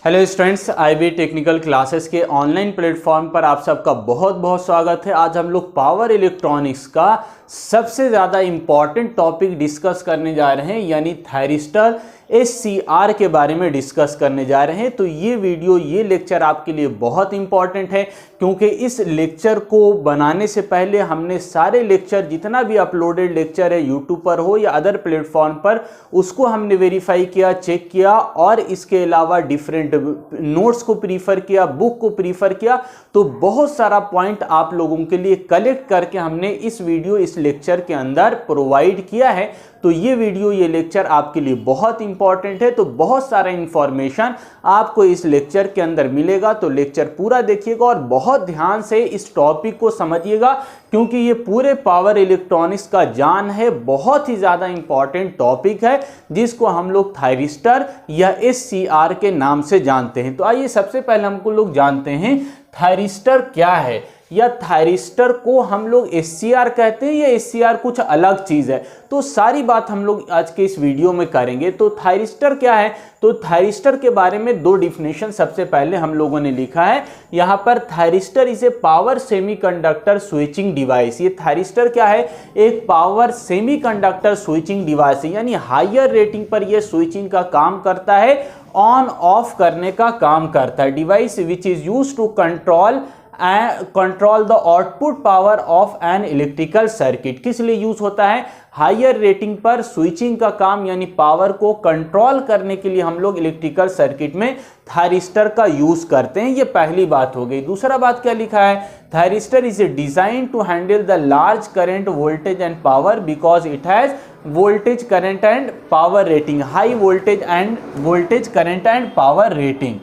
Hello students, IB technical classes के online platform पर आप सबका बहुत बहुत स्वागत है। आज हम लोग पावर इलेक्ट्रॉनिक्स का सबसे ज़्यादा इम्पॉर्टेंट टॉपिक डिस्कस करने जा रहे हैं, यानी थायरिस्टर SCR के बारे में डिस्कस करने जा रहे हैं। तो ये लेक्चर आपके लिए बहुत इंपॉर्टेंट है, क्योंकि इस लेक्चर को बनाने से पहले हमने सारे लेक्चर, जितना भी अपलोडेड लेक्चर है यूट्यूब पर हो या अदर प्लेटफॉर्म पर, उसको हमने वेरीफाई किया, चेक किया और इसके अलावा डिफरेंट नोट्स को प्रीफर किया, बुक को प्रीफर किया। तो बहुत सारा पॉइंट आप लोगों के लिए कलेक्ट करके हमने इस लेक्चर के अंदर प्रोवाइड किया है। तो ये लेक्चर आपके लिए बहुत इंपॉर्टेंट है। तो बहुत सारा इंफॉर्मेशन आपको इस लेक्चर के अंदर मिलेगा। तो लेक्चर पूरा देखिएगा और बहुत ध्यान से इस टॉपिक को समझिएगा, क्योंकि ये पूरे पावर इलेक्ट्रॉनिक्स का जान है। बहुत ही ज़्यादा इंपॉर्टेंट टॉपिक है, जिसको हम लोग थायरिस्टर या SCR के नाम से जानते हैं। तो आइए सबसे पहले हमको लोग जानते हैं थायरिस्टर क्या है, या थायरिस्टर को हम लोग SCR कहते हैं या SCR कुछ अलग चीज़ है। तो सारी बात हम लोग आज के इस वीडियो में करेंगे। तो थायरिस्टर क्या है, तो थायरिस्टर के बारे में दो डिफिनेशन सबसे पहले हम लोगों ने लिखा है यहाँ पर। Thyristor is A power semiconductor switching device. ये थायरिस्टर क्या है, एक पावर सेमीकंडक्टर स्विचिंग डिवाइस है, यानी हायर रेटिंग पर यह स्विचिंग का काम करता है, ऑन ऑफ करने का काम करता है। Device which is used to control the output power of an electrical circuit. किस लिए यूज होता है, हायर रेटिंग पर स्विचिंग का काम, यानी पावर को कंट्रोल करने के लिए हम लोग इलेक्ट्रिकल सर्किट में थायरिस्टर का यूज करते हैं। ये पहली बात हो गई। दूसरा बात क्या लिखा है, thyristor is a design to handle the large current, voltage and power because it has voltage current and power rating, high voltage current and power rating.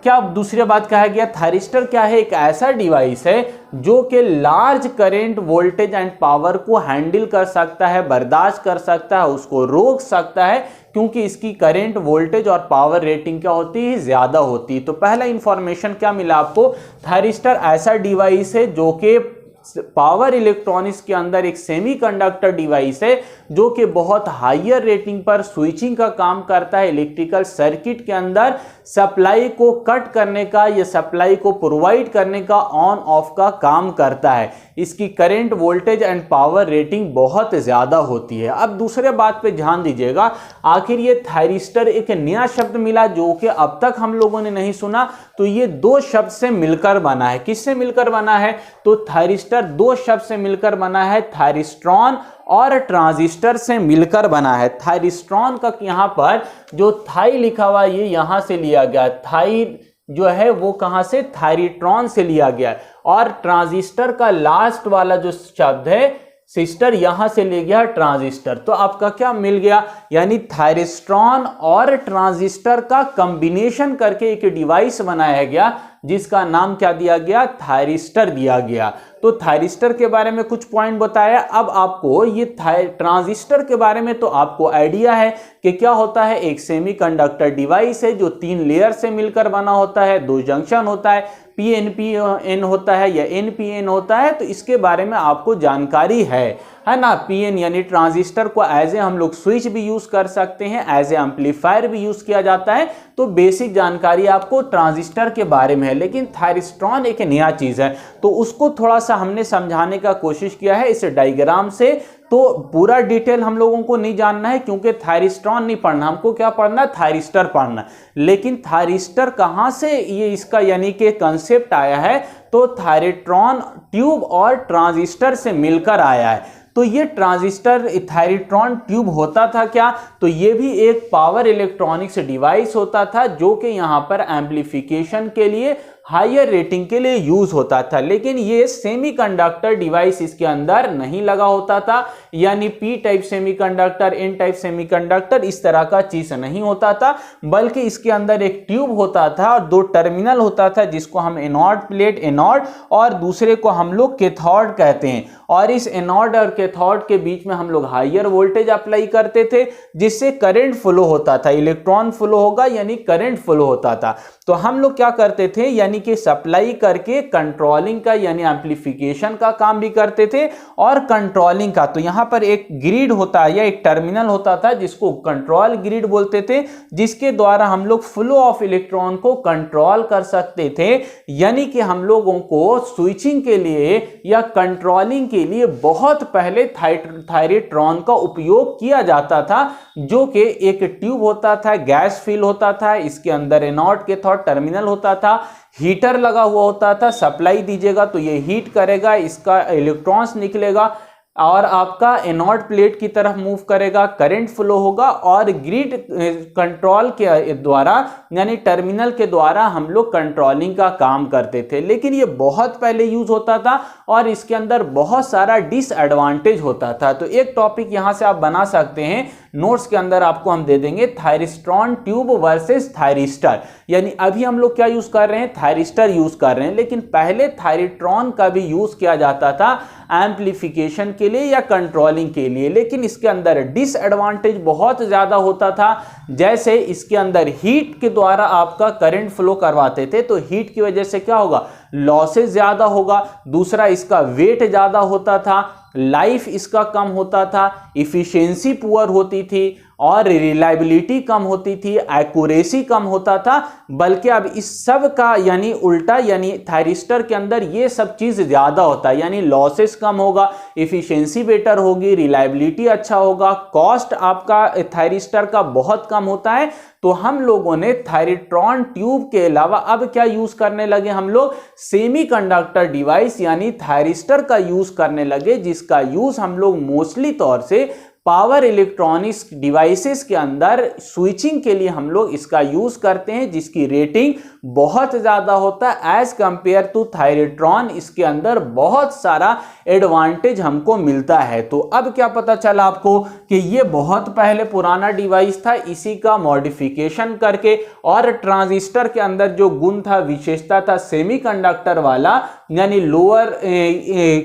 क्या दूसरी बात कहा गया, थायरिस्टर क्या है, एक ऐसा डिवाइस है जो कि large current, voltage and power को हैंडल कर सकता है, बर्दाश्त कर सकता है, उसको रोक सकता है, क्योंकि इसकी करंट, वोल्टेज और पावर रेटिंग क्या होती है, ज्यादा होती है। तो पहला इंफॉर्मेशन क्या मिला आपको, थायरिस्टर ऐसा डिवाइस है जो कि पावर इलेक्ट्रॉनिक्स के अंदर एक सेमीकंडक्टर डिवाइस है, जो कि बहुत हायर रेटिंग पर स्विचिंग का काम करता है, इलेक्ट्रिकल सर्किट के अंदर सप्लाई को कट करने का या सप्लाई को प्रोवाइड करने का, ऑन ऑफ का काम करता है। इसकी current, voltage and power rating बहुत ज्यादा होती है। अब दूसरे बात पे ध्यान दीजिएगा, आखिर ये थायरिस्टर एक नया शब्द मिला जो कि अब तक हम लोगों ने नहीं सुना। तो ये दो शब्द से मिलकर बना है। किससे मिलकर बना है, तो थायरिस्टर दो शब्द से मिलकर बना है, थायरिस्ट्रॉन और ट्रांजिस्टर से मिलकर बना है। थायरिस्ट्रॉन का यहाँ पर जो थाई लिखा हुआ, ये यहां से लिया गया, थाई जो है वो कहां से, थायरिट्रॉन से लिया गया, और ट्रांजिस्टर का लास्ट वाला जो शब्द है सिस्टर, यहां से ले गया ट्रांजिस्टर। तो आपका क्या मिल गया, यानी थायरिस्ट्रॉन और ट्रांजिस्टर का कॉम्बिनेशन करके एक डिवाइस बनाया गया, जिसका नाम क्या दिया गया, थायरिस्टर दिया गया। तो थायरिस्टर के बारे में कुछ पॉइंट बताया। अब आपको ये ट्रांजिस्टर के बारे में तो आपको आइडिया है कि क्या होता है, एक सेमीकंडक्टर डिवाइस है जो 3 लेयर से मिलकर बना होता है, 2 जंक्शन होता है, PNPN होता है या NPN होता है। तो इसके बारे में आपको जानकारी है ना। PN यानी ट्रांजिस्टर को एज ए हम लोग स्विच भी यूज कर सकते हैं, एज ए एम्पलीफायर भी यूज किया जाता है। तो बेसिक जानकारी आपको ट्रांजिस्टर के बारे में है। लेकिन थायरिस्ट्रॉन एक नया चीज है, तो उसको थोड़ा सा हमने समझाने का कोशिश किया है इस डायग्राम से। तो पूरा डिटेल हम लोगों को नहीं जानना है, क्योंकि थायरिस्ट्रॉन नहीं पढ़ना, हमको क्या पढ़ना, थायरिस्टर पढ़ना। लेकिन थायरिस्टर कहां से ये इसका यानी कि कंसेप्ट आया है, तो थायरिट्रॉन ट्यूब और ट्रांजिस्टर से मिलकर आया है। तो ये ट्रांजिस्टर, थायरिट्रॉन ट्यूब होता था क्या, तो ये भी एक पावर इलेक्ट्रॉनिक्स डिवाइस होता था, जो कि यहाँ पर एम्प्लीफिकेशन के लिए, हायर रेटिंग के लिए यूज होता था। लेकिन ये सेमीकंडक्टर डिवाइस इसके अंदर नहीं लगा होता था, यानी P type semiconductor, N type semiconductor, इस तरह का चीज नहीं होता था, बल्कि इसके अंदर एक ट्यूब होता था और 2 टर्मिनल होता था, जिसको हम एनोड प्लेट, एनोड, और दूसरे को हम लोग कैथोड कहते हैं। और इस एनोड और कैथोड के बीच में हम लोग हायर वोल्टेज अप्लाई करते थे, जिससे करंट फ्लो होता था, इलेक्ट्रॉन फ्लो होगा यानी करंट फ्लो होता था। तो हम लोग क्या करते थे, यानी यानी कि सप्लाई करके कंट्रोलिंग का यानी एम्प्लीफिकेशन का काम भी करते थे और कंट्रोलिंग का। तो यहां पर एक ग्रिड होता है या एक टर्मिनल होता था जिसको कंट्रोल ग्रिड बोलते थे, जिसके द्वारा हम लोग फ्लो ऑफ इलेक्ट्रॉन को कंट्रोल कर सकते थे। यानी कि हम लोगों को स्विचिंग के लिए या कंट्रोलिंग के लिए बहुत पहले थायरेट्रॉन का उपयोग किया जाता था, जो कि एक ट्यूब होता था, गैस फिल होता था, इसके अंदर एनोड के थोड़ा टर्मिनल होता था, हीटर लगा हुआ होता था। सप्लाई दीजिएगा तो ये हीट करेगा, इसका इलेक्ट्रॉन्स निकलेगा और आपका एनोड प्लेट की तरफ मूव करेगा, करंट फ्लो होगा और ग्रिड कंट्रोल के द्वारा यानी टर्मिनल के द्वारा हम लोग कंट्रोलिंग का काम करते थे। लेकिन ये बहुत पहले यूज होता था और इसके अंदर बहुत सारा डिसएडवांटेज होता था। तो एक टॉपिक यहां से आप बना सकते हैं, नोट्स के अंदर आपको हम दे देंगे, थायरिस्ट्रॉन ट्यूब वर्सेस थायरिस्टर। यानी अभी हम लोग क्या यूज कर रहे हैं, थायरिस्टर यूज कर रहे हैं, लेकिन पहले थायरिट्रॉन का भी यूज किया जाता था एम्प्लीफिकेशन के लिए या कंट्रोलिंग के लिए। लेकिन इसके अंदर डिसएडवांटेज बहुत ज्यादा होता था, जैसे इसके अंदर हीट के द्वारा आपका करंट फ्लो करवाते थे, तो हीट की वजह से क्या होगा, लॉसेस ज्यादा होगा। दूसरा, इसका वेट ज्यादा होता था, लाइफ इसका कम होता था, इफिशिएंसी पुअर होती थी और रिलायबिलिटी कम होती थी, एक्यूरेसी कम होता था। बल्कि अब इस सब का यानी उल्टा, यानी थायरिस्टर के अंदर ये सब चीज ज्यादा होता है, यानी लॉसेस कम होगा, इफिशिएंसी बेटर होगी, रिलायबिलिटी अच्छा होगा, कॉस्ट आपका थायरिस्टर का बहुत कम होता है। तो हम लोगों ने थायरिट्रॉन ट्यूब के अलावा अब क्या यूज करने लगे, हम लोग सेमीकंडक्टर डिवाइस यानी थायरिस्टर का यूज करने लगे, जिसका यूज हम लोग मोस्टली तौर से पावर इलेक्ट्रॉनिक्स डिवाइसेस के अंदर स्विचिंग के लिए हम लोग इसका यूज करते हैं, जिसकी रेटिंग बहुत ज्यादा होता है एज कंपेयर टू थायरिट्रॉन। इसके अंदर बहुत सारा एडवांटेज हमको मिलता है। तो अब क्या पता चला आपको कि ये बहुत पहले पुराना डिवाइस था, इसी का मॉडिफिकेशन करके और ट्रांजिस्टर के अंदर जो गुण था, विशेषता था सेमीकंडक्टर वाला, यानी लोअर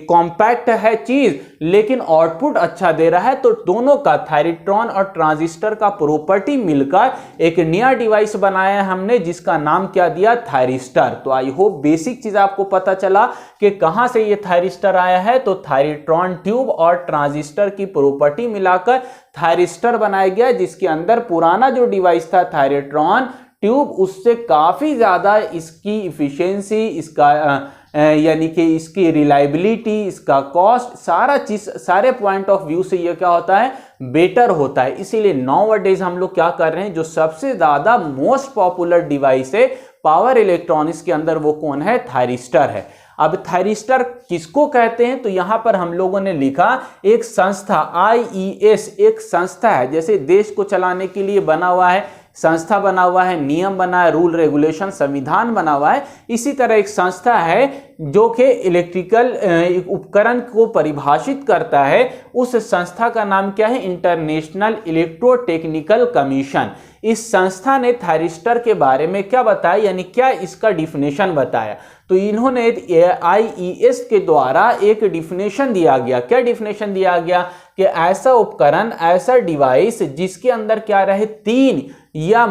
कॉम्पैक्ट है चीज लेकिन आउटपुट अच्छा दे रहा है। तो दोनों का थायरिट्रॉन और ट्रांजिस्टर का प्रॉपर्टी मिलकर एक नया डिवाइस बनाया हमने, जिसका नाम क्या दिया, थायरिस्टर। तो आई होप बेसिक चीज आपको पता चला कि कहां से ये थायरिस्टर आया है। तो थायरिट्रॉन ट्यूब और ट्रांजिस्टर की प्रॉपर्टी मिलाकर थायरिस्टर बनाया गया, जिसके अंदर पुराना जो डिवाइस था थायरिट्रॉन ट्यूब, उससे काफी ज्यादा इसकी इफिशियंसी, इसका यानी कि इसकी रिलायबिलिटी, इसका कॉस्ट, सारा चीज, सारे पॉइंट ऑफ व्यू से ये क्या होता है, बेटर होता है। इसीलिए नाउअडेज हम लोग क्या कर रहे हैं, जो सबसे ज्यादा मोस्ट पॉपुलर डिवाइस है पावर इलेक्ट्रॉनिक्स के अंदर, वो कौन है, थायरिस्टर है। अब थायरिस्टर किसको कहते हैं, तो यहां पर हम लोगों ने लिखा एक संस्था, IES एक संस्था है, जैसे देश को चलाने के लिए बना हुआ है, संस्था बना हुआ है, नियम बना है, रूल रेगुलेशन, संविधान बना हुआ है, इसी तरह एक संस्था है जो कि इलेक्ट्रिकल उपकरण को परिभाषित करता है। उस संस्था का नाम क्या है, इंटरनेशनल इलेक्ट्रोटेक्निकल कमीशन। इस संस्था ने थायरिस्टर के बारे में क्या बताया, यानी क्या इसका डिफिनेशन बताया। तो इन्होंने IES के द्वारा एक डिफिनेशन दिया गया। क्या डिफिनेशन दिया गया कि ऐसा उपकरण, ऐसा डिवाइस जिसके अंदर क्या रहे, 3 या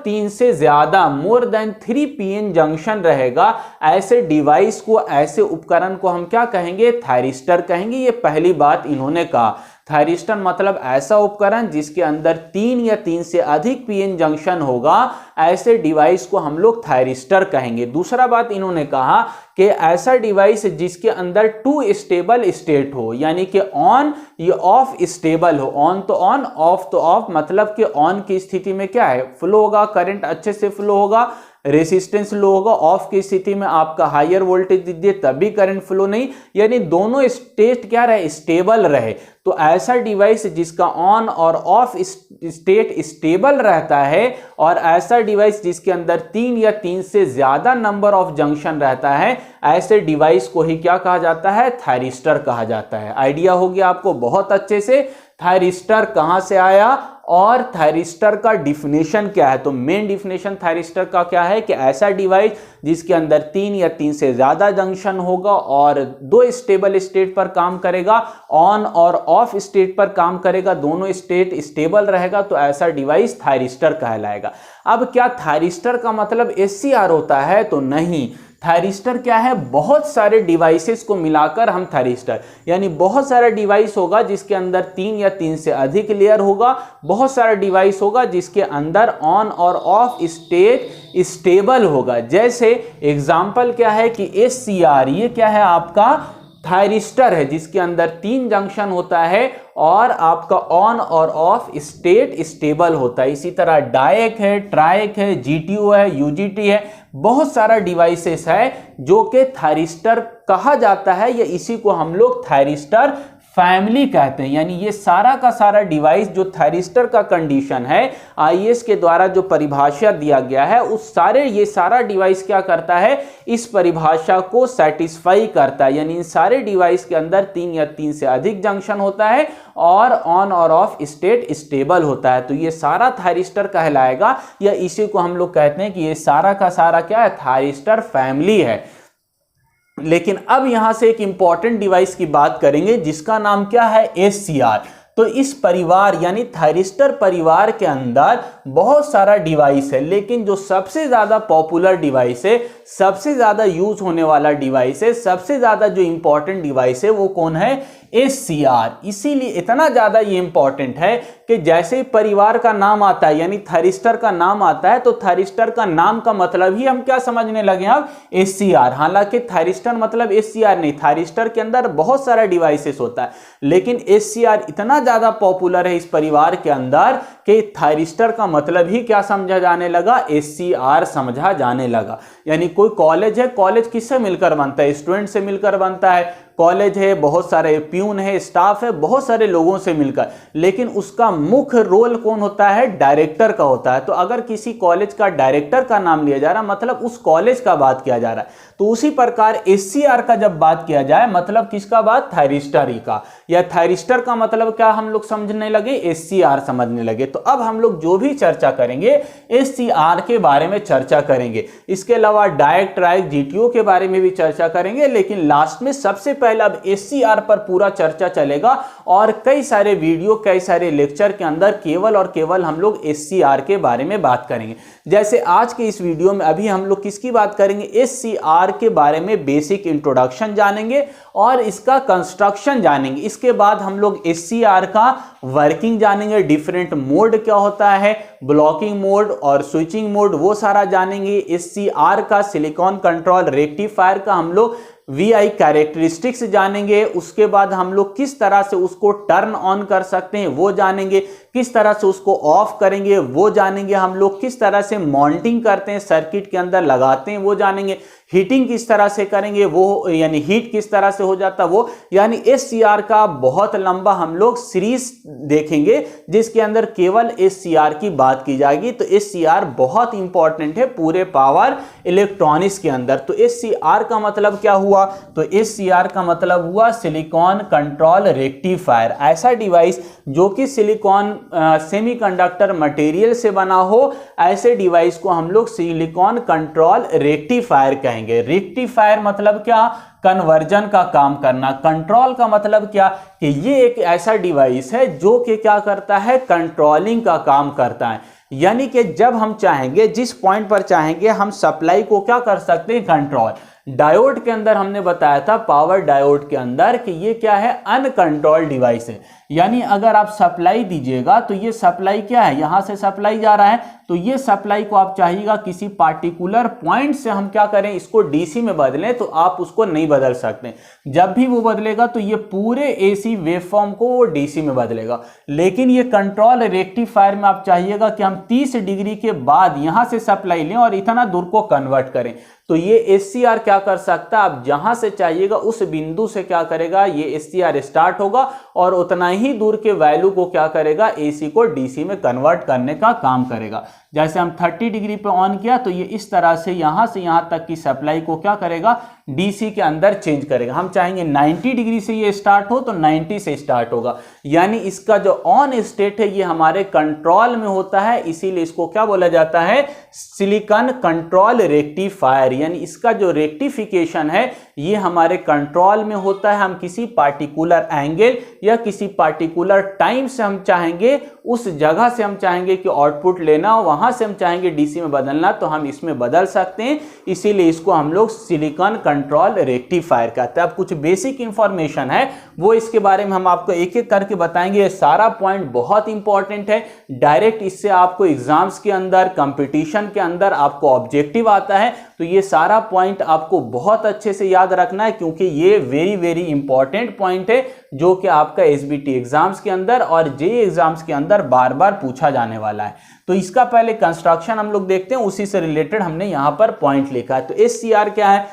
तीन से ज्यादा, मोर देन 3 PN जंक्शन रहेगा, ऐसे डिवाइस को, ऐसे उपकरण को हम क्या कहेंगे, थायरिस्टर कहेंगे। ये पहली बात इन्होंने कहा। थायरिस्टर मतलब ऐसा उपकरण जिसके अंदर 3 या 3 से अधिक PN जंक्शन होगा, ऐसे डिवाइस को हम लोग थायरिस्टर कहेंगे। दूसरा बात इन्होंने कहा कि ऐसा डिवाइस जिसके अंदर 2 स्टेबल स्टेट हो, यानी कि ऑन या ऑफ स्टेबल हो, ऑन तो ऑन, ऑफ तो ऑफ, मतलब कि ऑन की स्थिति में क्या है, फ्लो होगा, करंट अच्छे से फ्लो होगा, रेसिस्टेंस लो होगा, ऑफ की स्थिति में आपका हायर वोल्टेज दीजिए तभी करंट फ्लो नहीं, यानी दोनों स्टेट क्या रहे, स्टेबल रहे। तो ऐसा डिवाइस जिसका ऑन और ऑफ स्टेट स्टेबल रहता है, और ऐसा डिवाइस जिसके अंदर 3 या 3 से ज्यादा नंबर ऑफ जंक्शन रहता है, ऐसे डिवाइस को ही क्या कहा जाता है, थायरिस्टर कहा जाता है। आइडिया हो गया आपको बहुत अच्छे से। थायरिस्टर कहां से आया और थायरिस्टर का डिफिनेशन क्या है। तो मेन डिफिनेशन थायरिस्टर का क्या है कि ऐसा डिवाइस जिसके अंदर 3 या 3 से ज्यादा जंक्शन होगा और 2 स्टेबल स्टेट पर काम करेगा, ऑन और ऑफ स्टेट पर काम करेगा, दोनों स्टेट स्टेबल रहेगा, तो ऐसा डिवाइस थायरिस्टर कहलाएगा। अब क्या थायरिस्टर का मतलब SCR होता है? तो नहीं, थायरिस्टर क्या है, बहुत सारे डिवाइसेस को मिलाकर हम थायरिस्टर, यानी बहुत सारा डिवाइस होगा जिसके अंदर 3 या 3 से अधिक लेयर होगा, बहुत सारा डिवाइस होगा जिसके अंदर ऑन और ऑफ स्टेट स्टेबल होगा। जैसे एग्जांपल क्या है कि SCR, ये क्या है आपका थायरिस्टर है जिसके अंदर 3 जंक्शन होता है और आपका ऑन और ऑफ स्टेट स्टेबल होता है। इसी तरह डायक है, ट्रायक है, GTO है, UGT है, बहुत सारा डिवाइसेस है जो कि थायरिस्टर कहा जाता है, या इसी को हम लोग थायरिस्टर फैमिली कहते हैं। यानी ये सारा का सारा डिवाइस जो थायरिस्टर का कंडीशन है, IAS के द्वारा जो परिभाषा दिया गया है, उस ये सारा डिवाइस क्या करता है, इस परिभाषा को सेटिस्फाई करता है। यानी इन सारे डिवाइस के अंदर 3 या 3 से अधिक जंक्शन होता है और ऑन और ऑफ स्टेट स्टेबल होता है, तो ये सारा थायरिस्टर कहलाएगा, या इसी को हम लोग कहते हैं कि ये सारा का सारा क्या है, थायरिस्टर फैमिली है। लेकिन अब यहां से एक इंपॉर्टेंट डिवाइस की बात करेंगे जिसका नाम क्या है, SCR। तो इस परिवार यानी थायरिस्टर परिवार के अंदर बहुत सारा डिवाइस है, लेकिन जो सबसे ज्यादा पॉपुलर डिवाइस है, सबसे ज्यादा यूज होने वाला डिवाइस है, सबसे ज्यादा जो इंपॉर्टेंट डिवाइस है वो कौन है, SCR। इसीलिए इतना ज्यादा ये इंपॉर्टेंट है कि जैसे ही परिवार का नाम आता है यानी थायरिस्टर का नाम आता है, तो थायरिस्टर का नाम का मतलब ही हम क्या समझने लगे अब, SCR। हालांकि थायरिस्टर मतलब SCR नहीं, थायरिस्टर के अंदर बहुत सारा डिवाइसेस होता है, लेकिन SCR इतना ज्यादा पॉपुलर है इस परिवार के अंदर कि थायरिस्टर का मतलब ही क्या समझा जाने लगा, SCR समझा जाने लगा। यानी कोई कॉलेज है, कॉलेज किससे मिलकर बनता है, स्टूडेंट से मिलकर बनता है। कॉलेज है, बहुत सारे प्यून है, स्टाफ है, बहुत सारे लोगों से मिलकर, लेकिन उसका मुख्य रोल कौन होता है, डायरेक्टर का होता है। तो अगर किसी कॉलेज का डायरेक्टर का नाम लिया जा रहा है, मतलब उस कॉलेज का बात किया जा रहा है। तो उसी प्रकार SCR का जब बात किया जाए, मतलब किसका बात, थायरिस्टर ही का, या थायरिस्टर का मतलब क्या हम लोग समझने लगे, SCR समझने लगे। तो अब हम लोग जो भी चर्चा करेंगे SCR के बारे में चर्चा करेंगे, इसके अलावा डायक, ट्रायक, GTO के बारे में भी चर्चा करेंगे, लेकिन लास्ट में सबसे पहले अब SCR पर पूरा चर्चा चलेगा और कई सारे वीडियो, कई सारे लेक्चर के अंदर केवल और केवल हम लोग SCR के बारे में बात करेंगे। जैसे आज के इस वीडियो में अभी हम लोग किसकी बात करेंगे, SCR के बारे में बेसिक इंट्रोडक्शन जानेंगे और इसका कंस्ट्रक्शन जानेंगे। इसके बाद हम लोग SCR का वर्किंग जानेंगे, डिफरेंट मोड क्या होता है, ब्लॉकिंग मोड और स्विचिंग मोड, वो सारा जानेंगे। SCR का सिलिकॉन कंट्रोल रेक्टिफायर का हम लोग VI कैरेक्टरिस्टिक्स जानेंगे। उसके बाद हम लोग किस तरह से उसको टर्न ऑन कर सकते हैं वो जानेंगे, किस तरह से उसको ऑफ करेंगे वो जानेंगे, हम लोग किस तरह से माउंटिंग करते हैं, सर्किट के अंदर लगाते हैं वो जानेंगे, हीटिंग किस तरह से करेंगे वो, यानी हीट किस तरह से हो जाता वो, यानी SCR का बहुत लंबा हम लोग सीरीज देखेंगे जिसके अंदर केवल SCR की बात की जाएगी। तो SCR बहुत इंपॉर्टेंट है पूरे पावर इलेक्ट्रॉनिक्स के अंदर। तो SCR का मतलब क्या हुआ, तो SCR का मतलब हुआ सिलिकॉन कंट्रोल रेक्टिफायर, ऐसा डिवाइस जो कि सिलिकॉन सेमीकंडक्टर मटेरियल से बना हो, ऐसे डिवाइस को हम लोग सिलिकॉन कंट्रोल रेक्टिफायर कहेंगे। रेक्टिफायर मतलब क्या, कन्वर्जन का काम करना। कंट्रोल का मतलब क्या, कि ये एक ऐसा डिवाइस है जो कि क्या करता है, कंट्रोलिंग का काम करता है। यानी कि जब हम चाहेंगे, जिस पॉइंट पर चाहेंगे, हम सप्लाई को क्या कर सकते हैं, कंट्रोल। डायोड के अंदर हमने बताया था, पावर डायोड के अंदर, कि ये क्या है, अनकंट्रोल्ड डिवाइस है। यानी अगर आप सप्लाई दीजिएगा तो ये सप्लाई क्या है, यहां से सप्लाई जा रहा है, तो ये सप्लाई को आप चाहिएगा किसी पार्टिकुलर पॉइंट से हम क्या करें, इसको डीसी में बदलें, तो आप उसको नहीं बदल सकते। जब भी वो बदलेगा तो ये पूरे एसी वेवफॉर्म को वो डीसी में बदलेगा। लेकिन ये कंट्रोल रेक्टिफायर में आप चाहिएगा कि हम 30 डिग्री के बाद यहां से सप्लाई लें और इतना दूर को कन्वर्ट करें। तो ये SCR क्या कर सकता है, आप जहां से चाहिएगा उस बिंदु से क्या करेगा, ये SCR स्टार्ट होगा और उतना ही दूर के वैल्यू को क्या करेगा, AC को DC में कन्वर्ट करने का काम करेगा। जैसे हम 30 डिग्री पे ऑन किया तो ये इस तरह से यहां तक की सप्लाई को क्या करेगा, DC के अंदर चेंज करेगा। हम चाहेंगे 90 डिग्री से ये स्टार्ट हो तो 90 से स्टार्ट होगा, यानी इसका जो ऑन स्टेट है ये हमारे कंट्रोल में होता है, इसीलिए इसको क्या बोला जाता है, सिलिकॉन कंट्रोल रेक्टिफायर। यानी इसका जो रेक्टिफिकेशन है ये हमारे कंट्रोल में होता है। हम किसी पार्टिकुलर एंगल या किसी पार्टिकुलर टाइम से हम चाहेंगे, उस जगह से हम चाहेंगे कि आउटपुट लेना हो, वहां से हम चाहेंगे DC में बदलना, तो हम इसमें बदल सकते हैं, इसीलिए इसको हम लोग सिलिकॉन कंट्रोल रेक्टिफायर कहते हैं। अब कुछ बेसिक इंफॉर्मेशन है वो इसके बारे में हम आपको एक एक करके बताएंगे। ये सारा पॉइंट बहुत इंपॉर्टेंट है, डायरेक्ट इससे आपको एग्जाम्स के अंदर, कंपटीशन के अंदर आपको ऑब्जेक्टिव आता है, तो ये सारा पॉइंट आपको बहुत अच्छे से याद रखना है, क्योंकि ये वेरी वेरी इंपॉर्टेंट पॉइंट है जो कि आपका SBT एग्जाम्स के अंदर और JEE एग्जाम्स के अंदर बार बार पूछा जाने वाला है। तो इसका पहले कंस्ट्रक्शन हम लोग देखते हैं, उसी से रिलेटेड हमने यहां पर पॉइंट लिखा है। तो SCR क्या है,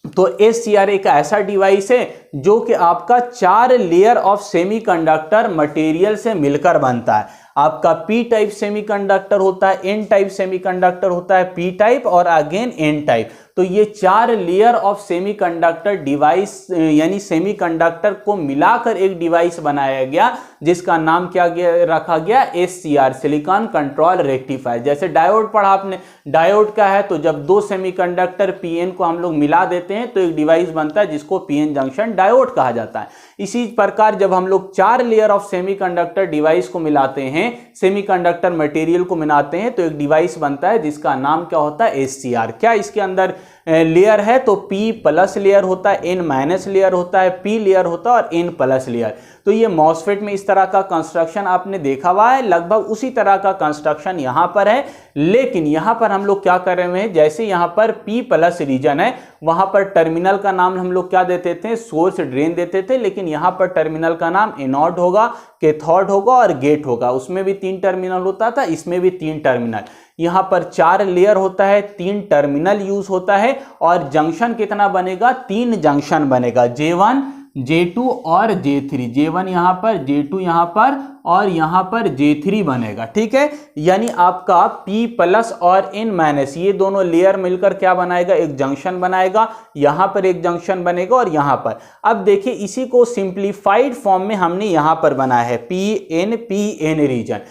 तो SCR एक ऐसा डिवाइस है जो कि आपका 4 लेयर ऑफ सेमीकंडक्टर मटेरियल से मिलकर बनता है। आपका P टाइप सेमीकंडक्टर होता है, N टाइप सेमीकंडक्टर होता है, P टाइप और अगेन N टाइप। तो ये 4 लेयर ऑफ सेमीकंडक्टर डिवाइस यानी सेमीकंडक्टर को मिलाकर एक डिवाइस बनाया गया, जिसका नाम क्या रखा गया, SCR, सिलिकॉन कंट्रोल रेक्टिफायर। जैसे डायोड पढ़ा आपने, डायोड का है तो जब 2 सेमीकंडक्टर PN को हम लोग मिला देते हैं तो एक डिवाइस बनता है जिसको PN जंक्शन डायोड कहा जाता है। इसी प्रकार जब हम लोग 4 लेयर ऑफ सेमीकंडक्टर डिवाइस को मिलाते हैं, सेमीकंडक्टर मटेरियल को मिलाते हैं, तो एक डिवाइस बनता है जिसका नाम क्या होता है, SCR। क्या इसके अंदर लेयर है, तो P प्लस लेयर होता है, N माइनस लेयर होता है, P लेयर होता है और N प्लस लेयर। तो ये मॉसफेट में इस तरह का कंस्ट्रक्शन आपने देखा हुआ है, लगभग उसी तरह का कंस्ट्रक्शन यहां पर है, लेकिन यहां पर हम लोग क्या कर रहे हैं, जैसे यहां पर P प्लस रीजन है, वहां पर टर्मिनल का नाम हम लोग क्या देते थे, सोर्स ड्रेन देते थे, लेकिन यहां पर टर्मिनल का नाम एनोड होगा, कैथोड होगा और गेट होगा। उसमें भी 3 टर्मिनल होता था, इसमें भी 3 टर्मिनल। यहां पर 4 लेयर होता है, 3 टर्मिनल यूज होता है और जंक्शन कितना बनेगा, 3 जंक्शन बनेगा, J1 J2 और J3। J1 यहां पर, J2 यहां पर और यहां पर J3 बनेगा। ठीक है, यानी आपका P प्लस और N माइनस ये दोनों लेयर मिलकर क्या बनाएगा, एक जंक्शन बनाएगा। यहां पर एक जंक्शन बनेगा और यहां पर, अब देखिए इसी को सिंप्लीफाइड फॉर्म में हमने यहां पर बनाया है, PN रीजन।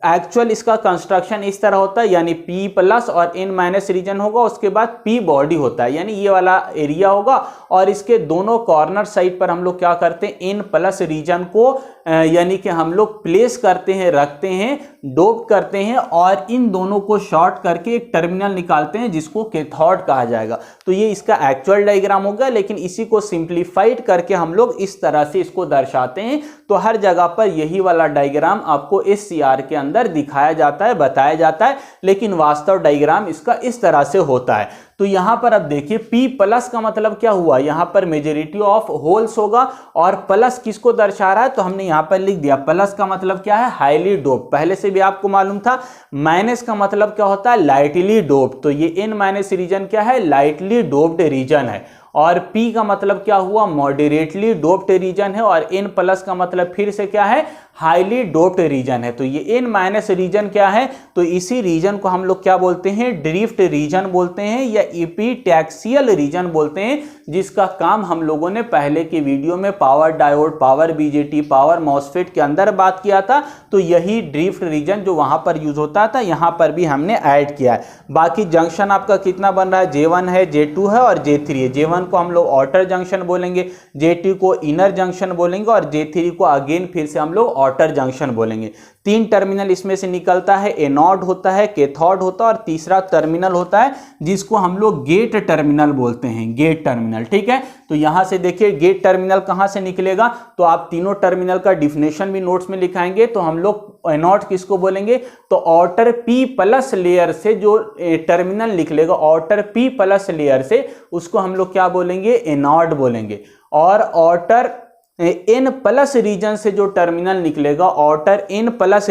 एक्चुअल इसका कंस्ट्रक्शन इस तरह होता है, यानी P प्लस और N माइनस रीजन होगा, उसके बाद P बॉडी होता है, यानी ये वाला एरिया होगा, और इसके दोनों कॉर्नर साइड पर हम लोग क्या करते हैं, N प्लस रीजन को यानी कि हम लोग प्लेस करते हैं, रखते हैं, डोप करते हैं और इन दोनों को शॉर्ट करके एक टर्मिनल निकालते हैं जिसको कैथोड कहा जाएगा। तो ये इसका एक्चुअल डायग्राम होगा, लेकिन इसी को सिंप्लीफाइड करके हम लोग इस तरह से इसको दर्शाते हैं। तो हर जगह पर यही वाला डायग्राम आपको SCR के अंदर दिखाया जाता है, बताया जाता है, लेकिन वास्तव डायग्राम इसका इस तरह से होता है। तो यहां पर अब देखिए P प्लस का मतलब क्या हुआ, यहां पर मेजॉरिटी ऑफ होल्स होगा, और प्लस किसको दर्शा रहा है, तो हमने यहां पर लिख दिया प्लस का मतलब क्या है, हाईली डोप, पहले से भी आपको मालूम था। माइनस का मतलब क्या होता है, लाइटली डोप, तो ये N माइनस रीजन क्या है, लाइटली डोप्ड रीजन है। और P का मतलब क्या हुआ, मॉडरेटली डोप्ड रीजन है, और N प्लस का मतलब फिर से क्या है, हाईली डोप्ड रीजन है। तो ये N माइनस रीजन क्या है, तो इसी रीजन को हम लोग क्या बोलते हैं, ड्रिफ्ट रीजन बोलते हैं या एपिटैक्सियल रीजन बोलते हैं, जिसका काम हम लोगों ने पहले के वीडियो में power diode, power BJT, power MOSFET के अंदर बात किया था। तो यही ड्रिफ्ट रीजन जो वहां पर यूज होता था, यहां पर भी हमने ऐड किया है। बाकी जंक्शन आपका कितना बन रहा है, J1 है, J2 है और J3 है। J1 को हम लोग आउटर जंक्शन बोलेंगे, J2 को इनर जंक्शन बोलेंगे और J3 को अगेन फिर से हम लोग आउटर जंक्शन बोलेंगे। 3 टर्मिनल इसमें से निकलता है, एनोड होता है, कैथोड होता है और तीसरा टर्मिनल होता है जिसको हम लोग गेट टर्मिनल बोलते हैं, गेट टर्मिनल। ठीक है, तो यहां से देखिए गेट टर्मिनल कहां से निकलेगा, तो आप तीनों टर्मिनल का डिफिनेशन भी नोट्स में लिखाएंगे। तो हम लोग एनोड किसको बोलेंगे, तो आउटर P प्लस लेयर से जो टर्मिनल निकलेगा, आउटर P प्लस लेयर से, उसको हम लोग क्या बोलेंगे, एनोड बोलेंगे। और आउटर इन प्लस रीजन से जो टर्मिनल निकलेगा, आउटर इन प्लस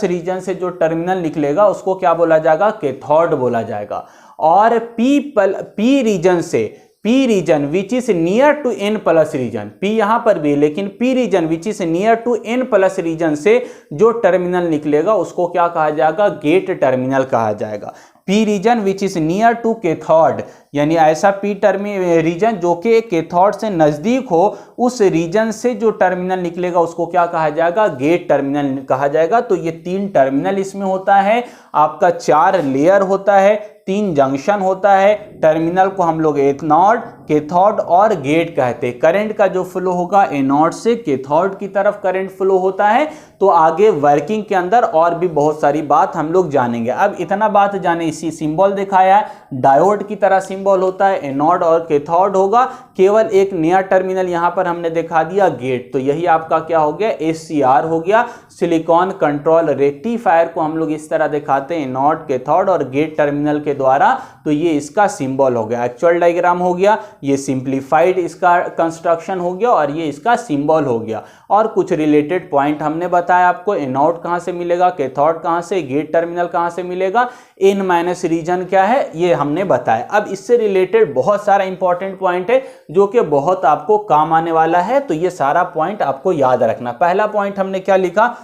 रीजन से जो टर्मिनल निकलेगा उसको क्या बोला जाएगा, कैथोड बोला जाएगा। और P region which is near to N plus region, P यहां पर भी, लेकिन P region which is near to N plus region से जो टर्मिनल निकलेगा उसको क्या कहा जाएगा, गेट टर्मिनल कहा जाएगा। P region which is near to cathode, यानी ऐसा पी रीजन जो कि कैथोड से नजदीक हो, उस रीजन से जो टर्मिनल निकलेगा उसको क्या कहा जाएगा, गेट टर्मिनल कहा जाएगा। तो ये 3 टर्मिनल इसमें होता है, आपका 4 लेयर होता है, 3 जंक्शन होता है। टर्मिनल को हम लोग एनोड, कैथोड और गेट कहते हैं। करंट का जो फ्लो होगा एनोड से कैथोड की तरफ करंट फ्लो होता है। तो आगे वर्किंग के अंदर और भी बहुत सारी बात हम लोग जानेंगे। अब इतना बात जाने, इसी सिंबल दिखाया है, डायोड की तरह सिंबल होता है, एनोड और कैथोड होगा। केवल एक नया टर्मिनल यहां पर हमने दिखा दिया, गेट। तो यही आपका क्या हो गया, SCR हो गया, सिलिकॉन कंट्रोल रेक्टिफायर को हम लोग इस तरह दिखाते हैं, एनोड, कैथोड और गेट टर्मिनल के द्वारा। तो ये इसका सिंबल हो गया, एक्चुअल डायग्राम हो गया, ये सिंप्लीफाइड इसका कंस्ट्रक्शन हो गया और ये इसका सिंबल हो गया। और कुछ रिलेटेड पॉइंट हमने बताया आपको, एनोड कहां से मिलेगा, कैथोड कहां से, गेट टर्मिनल कहां से मिलेगा, N माइनस रीजन क्या है, ये हमने बताया। अब इससे रिलेटेड बहुत सारा इंपॉर्टेंट पॉइंट है जो कि बहुत आपको काम आने वाला है। तो ये सारा पॉइंट आपको याद रखना। पहला पॉइंट हमने क्या लिखा,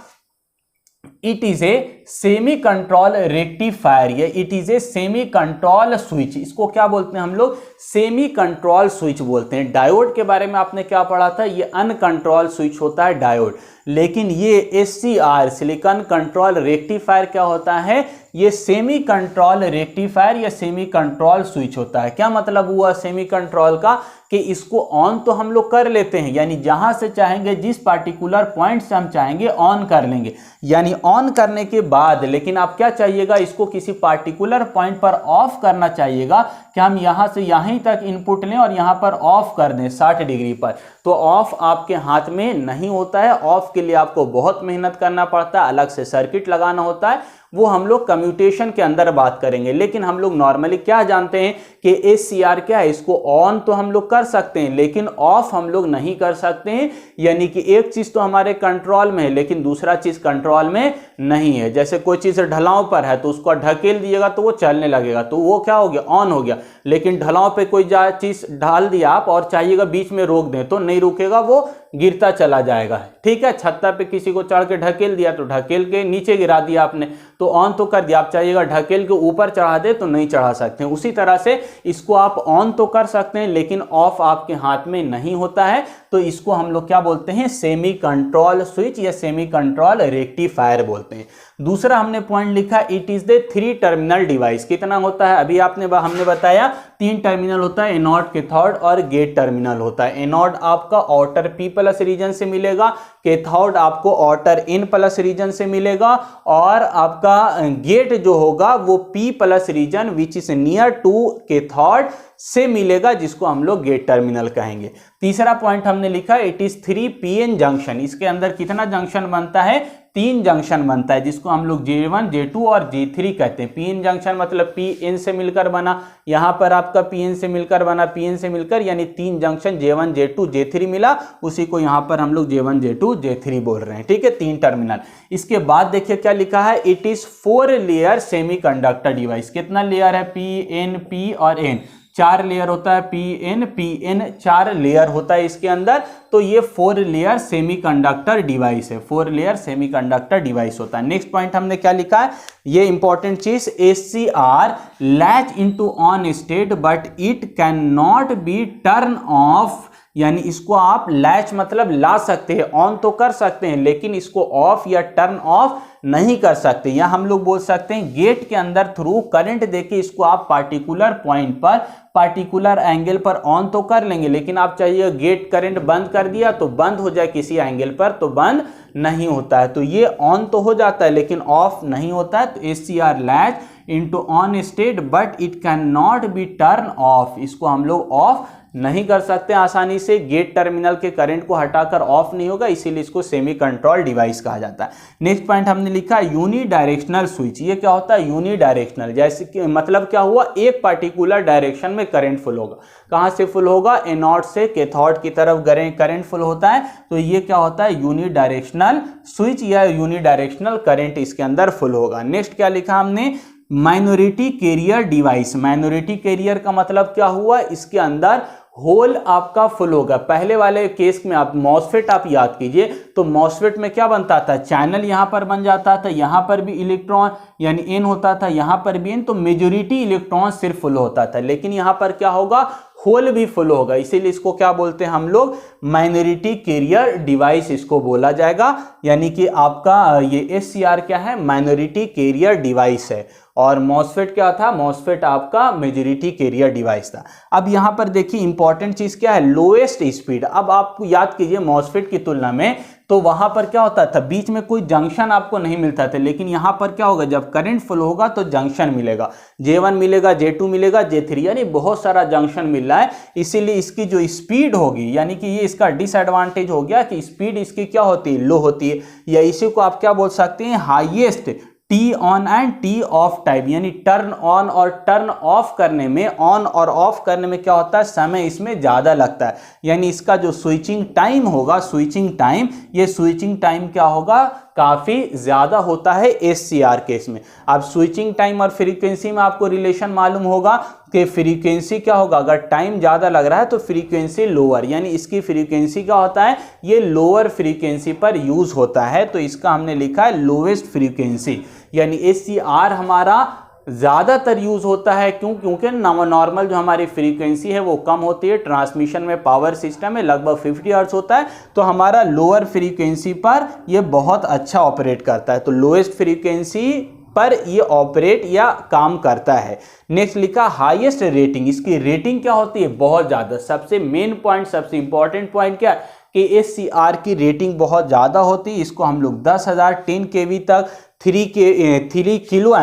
it is a semi control rectifier, या it is a semi control switch. इसको क्या बोलते हैं हम लोग, सेमी कंट्रोल स्विच बोलते हैं। डायोड के बारे में आपने क्या पढ़ा था, ये अनकंट्रोल स्विच होता है डायोड। लेकिन ये SCR, सिलिकॉन कंट्रोल रेक्टिफायर क्या होता है, ये सेमी कंट्रोल रेक्टिफायर या सेमी कंट्रोल स्विच होता है। क्या मतलब हुआ सेमी कंट्रोल का, कि इसको ऑन तो हम लोग कर लेते हैं, यानी जहां से चाहेंगे, जिस पार्टिकुलर पॉइंट से हम चाहेंगे ऑन कर लेंगे, यानी ऑन करने के बाद, लेकिन आप क्या चाहिएगा, इसको किसी पार्टिकुलर पॉइंट पर ऑफ करना चाहिएगा कि हम यहां से यहीं तक इनपुट लें और यहां पर ऑफ कर दें 60 डिग्री पर। तो ऑफ आपके हाथ में नहीं होता है। ऑफ के लिए आपको बहुत मेहनत करना पड़ता है, अलग से सर्किट लगाना होता है, वो हम लोग कम्यूटेशन के अंदर बात करेंगे। लेकिन हम लोग नॉर्मली क्या जानते हैं कि SCR क्या है, इसको ऑन तो हम लोग कर सकते हैं लेकिन ऑफ हम लोग नहीं कर सकते हैं। यानी कि एक चीज तो हमारे कंट्रोल में है लेकिन दूसरा चीज कंट्रोल में नहीं है। जैसे कोई चीज ढलाव पर है तो उसको ढकेल दिएगा तो वो चलने लगेगा, तो वो क्या हो गया, ऑन हो गया। लेकिन ढलाव पे कोई चीज ढाल दिया आप और चाहिएगा बीच में रोक दें तो नहीं रुकेगा, वो गिरता चला जाएगा। ठीक है, छत्ता पे किसी को चढ़ के ढकेल दिया तो ढकेल के नीचे गिरा दिया आपने, तो ऑन तो कर दिया। आप चाहिएगा ढकेल के ऊपर चढ़ा दे तो नहीं चढ़ा सकते। उसी तरह से इसको आप ऑन तो कर सकते हैं लेकिन ऑफ आपके हाथ में नहीं होता है। तो इसको हम लोग क्या बोलते हैं, सेमी कंट्रोल स्विच या सेमी कंट्रोल रेक्टिफायर बोलते हैं। दूसरा हमने पॉइंट लिखा, it is the 3 terminal device. कितना होता है, अभी हमने बताया 3 टर्मिनल होता है, एनोड, कैथोड और गेट टर्मिनल होता है। एनोड आपका आउटर P प्लस रीजन से मिलेगा, कैथोड आपको आउटर N प्लस रीजन से मिलेगा और आपका गेट जो होगा वो P plus region which is near to cathode से मिलेगा, जिसको हम लोग गेट टर्मिनल कहेंगे। तीसरा पॉइंट हमने लिखा, इट इज 3 PN जंक्शन। इसके अंदर कितना जंक्शन बनता है, 3 जंक्शन बनता है, जिसको हम लोग J1, J2 और J3 कहते हैं। PN जंक्शन मतलब PN से मिलकर बना, यहां पर आपका PN से मिलकर बना, PN से मिलकर, यानी 3 जंक्शन J1, J2, J3 मिला, उसी को यहां पर हम लोग J1, J2, J3 बोल रहे हैं। ठीक है, 3 टर्मिनल। इसके बाद देखिए क्या लिखा है, it is 4 layer semi conductor device. कितना लेयर है, PN, P और N, 4 लेयर होता है, PN 4 लेयर होता है इसके अंदर। तो ये 4 लेयर सेमीकंडक्टर डिवाइस है, 4 लेयर सेमीकंडक्टर डिवाइस होता है। नेक्स्ट पॉइंट हमने क्या लिखा है, ये इंपॉर्टेंट चीज, SCR latch into on state but it can not be turn off. यानी इसको आप लैच मतलब ला सकते हैं, ऑन तो कर सकते हैं लेकिन इसको ऑफ या टर्न ऑफ नहीं कर सकते। या हम लोग बोल सकते हैं गेट के अंदर थ्रू करंट देके इसको आप पार्टिकुलर पॉइंट पर, पार्टिकुलर एंगल पर ऑन तो कर लेंगे, लेकिन आप चाहिए गेट करंट बंद कर दिया तो बंद हो जाए किसी एंगल पर, तो बंद नहीं होता है। तो ये ऑन तो हो जाता है लेकिन ऑफ नहीं होता है। तो SCR latch into on state but it can not be turn off. इसको हम लोग ऑफ नहीं कर सकते आसानी से, गेट टर्मिनल के करंट को हटाकर ऑफ नहीं होगा, इसीलिए इसको सेमी कंट्रोल डिवाइस कहा जाता है। नेक्स्ट पॉइंट हमने लिखा यूनी डायरेक्शनल स्विच। ये क्या होता है? यूनी डायरेक्शनल, जैसे कि मतलब क्या हुआ, एक पार्टिकुलर डायरेक्शन में करंट फ्लो होगा। कहां से फ्लो होगा? एनोड से कैथोड की तरफ करंट फ्लो होता है, तो ये क्या होता है? यूनी डायरेक्शनल स्विच या यूनी डायरेक्शनल करंट इसके अंदर फ्लो होगा। नेक्स्ट क्या लिखा हमने? Minority carrier device. Minority carrier का मतलब क्या हुआ? इसके अंदर होल आपका फुल होगा। पहले वाले केस में आप मॉसफेट आप याद कीजिए, तो मॉसफेट में क्या बनता था? चैनल यहां पर बन जाता था, यहां पर भी इलेक्ट्रॉन यानी एन होता था, यहां पर भी एन, तो मेजॉरिटी इलेक्ट्रॉन सिर्फ फुल होता था। लेकिन यहां पर क्या होगा? होल भी फुल होगा, इसीलिए इसको क्या बोलते हैं हम लोग? माइनॉरिटी कैरियर डिवाइस इसको बोला जाएगा। यानी कि आपका ये SCR क्या है? माइनॉरिटी कैरियर डिवाइस है। और मॉसफेट क्या था? मॉसफेट आपका मेजॉरिटी कैरियर डिवाइस था। अब यहां पर देखिए इंपॉर्टेंट चीज क्या है? Lowest speed. अब आप याद कीजिए मॉसफेट की तुलना में, तो वहां पर क्या होता था? बीच में कोई जंक्शन आपको नहीं मिलता था, लेकिन यहां पर क्या होगा? जब करंट फ्लो होगा तो जंक्शन मिलेगा, J1 मिलेगा, J2 मिलेगा, J3, यानी बहुत सारा जंक्शन मिल रहा है। इसीलिए इसकी जो स्पीड होगी, यानी कि ये इसका डिसएडवांटेज हो गया कि स्पीड इसकी क्या होती है? लो होती है, या इसी को आप क्या बोल सकते हैं? Highest T on and T of type. यानी टर्न ऑन और टर्न ऑफ करने में, ऑन और ऑफ करने में क्या होता है? समय इसमें ज्यादा लगता है। यानी इसका जो स्विचिंग टाइम होगा, स्विचिंग टाइम, ये स्विचिंग टाइम क्या होगा? काफी ज्यादा होता है SCR केस में। अब स्विचिंग टाइम और फ्रीक्वेंसी में आपको रिलेशन मालूम होगा कि फ्रीक्वेंसी क्या होगा? अगर टाइम ज्यादा लग रहा है तो फ्रीक्वेंसी लोअर, यानी इसकी फ्रीक्वेंसी क्या होता है? ये लोअर फ्रीक्वेंसी पर यूज होता है, तो इसका हमने लिखा है लोएस्ट फ्रीक्वेंसी। यानी SCR हमारा ज्यादातर यूज होता है, क्यों? क्योंकि नॉर्मल जो हमारी फ्रीक्वेंसी है वो कम होती है। ट्रांसमिशन में पावर सिस्टम में लगभग 50 हर्ट्ज होता है, तो हमारा लोअर फ्रीक्वेंसी पर ये बहुत अच्छा ऑपरेट करता है, तो लोएस्ट फ्रीक्वेंसी पर ये ऑपरेट या काम करता है। नेक्स्ट लिखा हाईएस्ट रेटिंग। इसकी रेटिंग क्या होती है? बहुत ज्यादा। सबसे मेन पॉइंट, सबसे इंपॉर्टेंट पॉइंट क्या है कि SCR की रेटिंग बहुत ज्यादा होती है। इसको हम लोग 10,000 10 kV तक, 3 किलो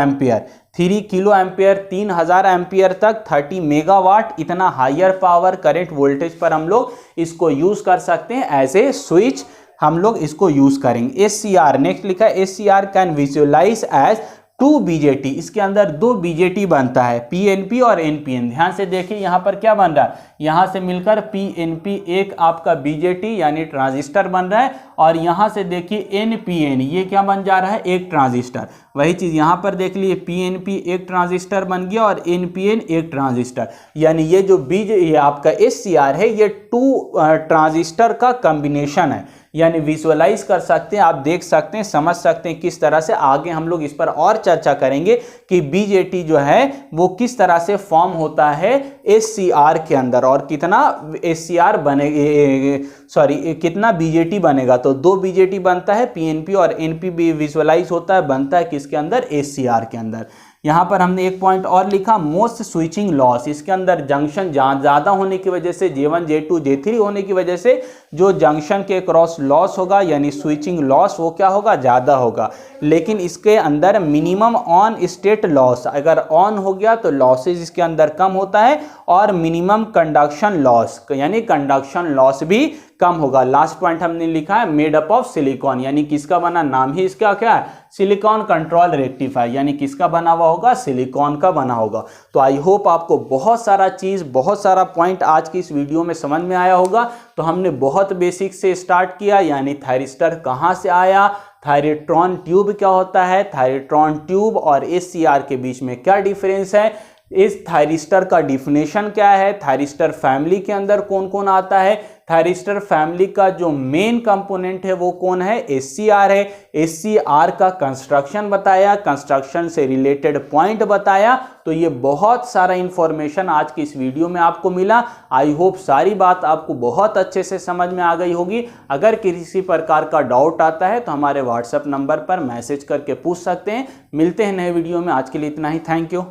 एम्पियर 3000 एम्पियर तक, 30 मेगावाट, इतना हायर पावर करंट वोल्टेज पर हम लोग इसको यूज कर सकते हैं। एज ए स्विच हम लोग इसको यूज करेंगे। SCR नेक्स्ट लिखा है SCR can visualise as 2 BJT। इसके अंदर 2 BJT बनता है, PNP और NPN। ध्यान से देखिए यहां पर क्या बन रहा है? यहां से मिलकर PNP एक आपका BJT यानी ट्रांजिस्टर बन रहा है, और यहां से देखिए NPN, ये क्या बन जा रहा है? एक ट्रांजिस्टर। वही चीज यहां पर देख लिए, PNP एक ट्रांजिस्टर बन गया और NPN एक ट्रांजिस्टर। यानी ये जो ये आपका SCR है, ये 2 ट्रांजिस्टर का कॉम्बिनेशन है। यानी विजुअलाइज कर सकते हैं, आप देख सकते हैं, समझ सकते हैं किस तरह से। आगे हम लोग इस पर और चर्चा करेंगे कि BJT जो है वो किस तरह से फॉर्म होता है SCR के अंदर, और कितना SCR बनेगा, सॉरी कितना BJT बनेगा। तो 2 BJT बनता है, PNP और NP विजुअलाइज होता है, बनता है किसके अंदर? SCR के अंदर। यहां पर हमने एक पॉइंट और लिखा मोस्ट स्विचिंग लॉस। इसके अंदर जंक्शन ज्यादा होने की वजह से, J1 J2 J3 होने की वजह से जो जंक्शन के क्रॉस लॉस होगा यानी स्विचिंग लॉस, वो क्या होगा? ज्यादा होगा। लेकिन इसके अंदर मिनिमम ऑन स्टेट लॉस, अगर ऑन हो गया तो लॉसेज इसके अंदर कम होता है, और मिनिमम कंडक्शन लॉस यानी कंडक्शन लॉस भी कम होगा। लास्ट पॉइंट हमने लिखा है मेड अप ऑफ सिलिकॉन, यानी किसका बना? नाम ही इसका क्या है? सिलिकॉन कंट्रोल रेक्टिफायर, यानी किसका बना हुआ होगा? सिलिकॉन का बना होगा। तो आई होप आपको बहुत सारा चीज, बहुत सारा पॉइंट आज की इस वीडियो में समझ में आया होगा। तो हमने बहुत बेसिक से स्टार्ट किया, यानी थायरिस्टर कहां से आया, थायरेट्रॉन ट्यूब क्या होता है, थायरेट्रॉन ट्यूब और SCR के बीच में क्या डिफरेंस है, इस थायरिस्टर का डिफिनेशन क्या है, थायरिस्टर फैमिली के अंदर कौन कौन आता है, थायरिस्टर फैमिली का जो मेन कंपोनेंट है वो कौन है? SCR है। SCR का कंस्ट्रक्शन बताया, कंस्ट्रक्शन से रिलेटेड पॉइंट बताया। तो ये बहुत सारा इंफॉर्मेशन आज की इस वीडियो में आपको मिला। आई होप सारी बात आपको बहुत अच्छे से समझ में आ गई होगी। अगर किसी प्रकार का डाउट आता है तो हमारे व्हाट्सएप नंबर पर मैसेज करके पूछ सकते हैं। मिलते हैं नए वीडियो में, आज के लिए इतना ही। Thank you.